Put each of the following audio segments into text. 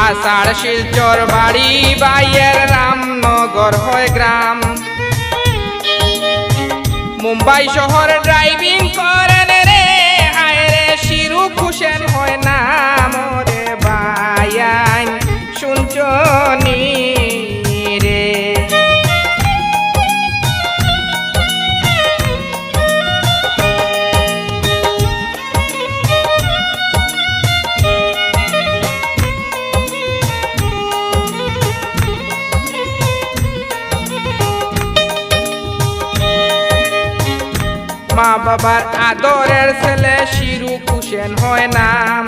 আষাঢ় শিলচর বাড়ি বাইয়ের রামনগর হয় গ্রাম। মুম্বাই শহর ড্রাইভিং করেন রে, হায় রে শিরুক হোসেন হয় নাম রে বায়ান শুনছনি রে। মা বাবার আদরের ছেলে শিরুক হোসেন হয় নাম।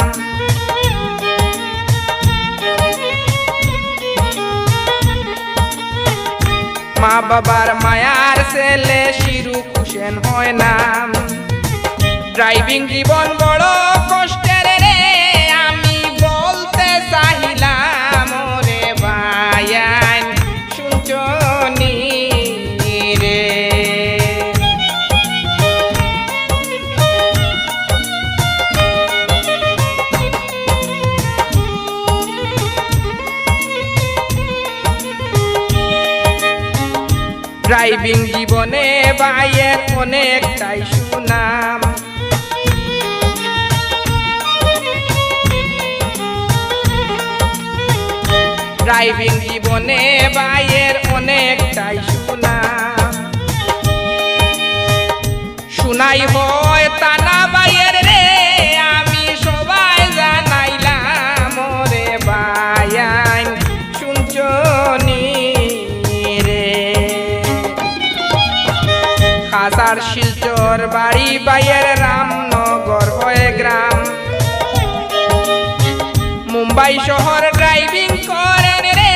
মা বাবার মায়ার ছেলে শিরুক হোসেন হয় নাম। ড্রাইভিং জীবন বড় কষ্টের রে, আমি বলতে চাহিলাম রে বায়ান শুনছনি রে। ড্রাইভিং জীবনে বাইয়ের অনেকটাই সুনাম। ড্রাইভিং জীবনে বাইয়ের অনেকটাই সুনাম। শুনাই হয় তানা বাইয়ের রে, আমি সবাই জানাইলাম রে বায়ান শুনছনি রে। আষাঢ় শিলচর বাড়ি বাইয়ের রামনগর হয় গ্রাম। মুম্বাই শহর ড্রাইভিং করেন রে,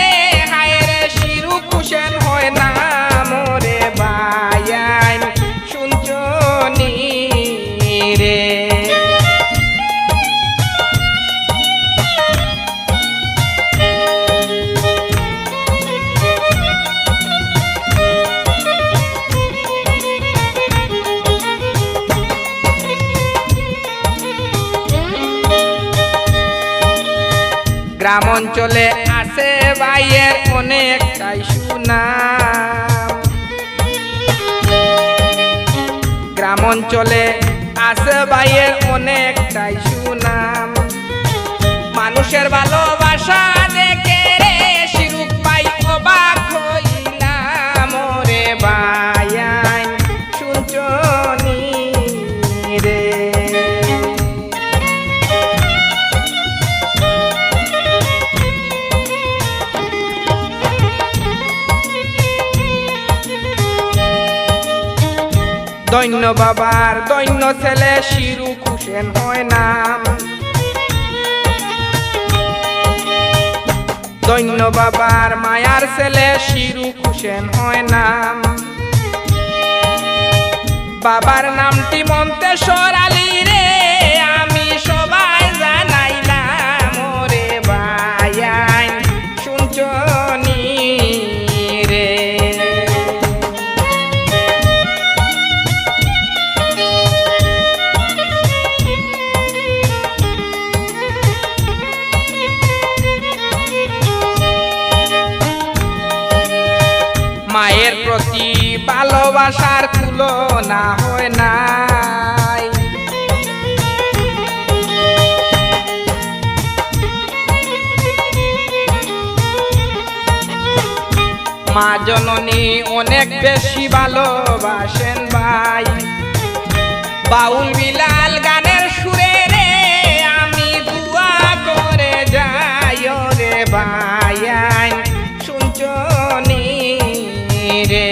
হায় রে শিরুক হোসেন হয় নাম রে বায়ান শুনছনি রে। গ্রাম অঞ্চলে আছে বাইয়ের অনেকটাই সুনাম। গ্রাম অঞ্চলে আছে বাইয়ের অনেকটাই সুনাম। মানুষের ভালোবাসা দেখে রে শিরুক ভাই অবাক হইলাম রে বায়ান শুনছনি রে। দৈন্য বাবার দৈন্য ছেলে শিরুক হোসেন হয় নাম। দৈন্য বাবার মায়ার ছেলে শিরুক হোসেন হয় নাম। বাবার নামটি মন্তেশ্বর আলী রে, আমি সবাই জানাইলাম রে বায়ান শুনছনি রে। মায়ের প্রতি ভালোবাসার তুলনা হয় নাই। মা জননী অনেক বেশি ভালোবাসেন ভাই। বাউল বিলাল গানের সুরে রে, আমি দুয়া করে যাই রে বায়ান শুনছনি রে।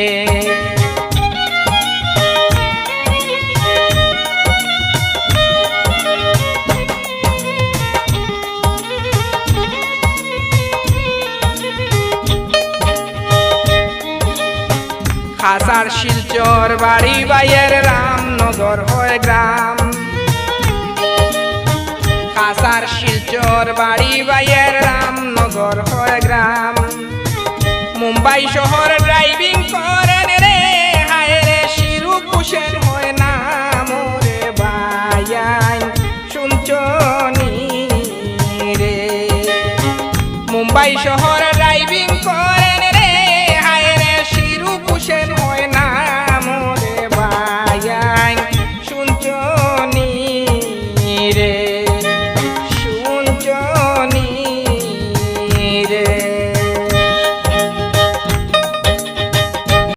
আষাঢ় শিলচর বাড়ি বাইয়ের রামনগর হয় গ্রাম। আষাঢ় শিলচর বাড়ি বাইয়ের রামনগর হয় গ্রাম। মুম্বাই শহর ড্রাইভিং করেন রে, হায় রে শিরুক হোসেন হয় নাম রে বায়ান শুনছনি রে। মুম্বাই শহর ড্রাইভিং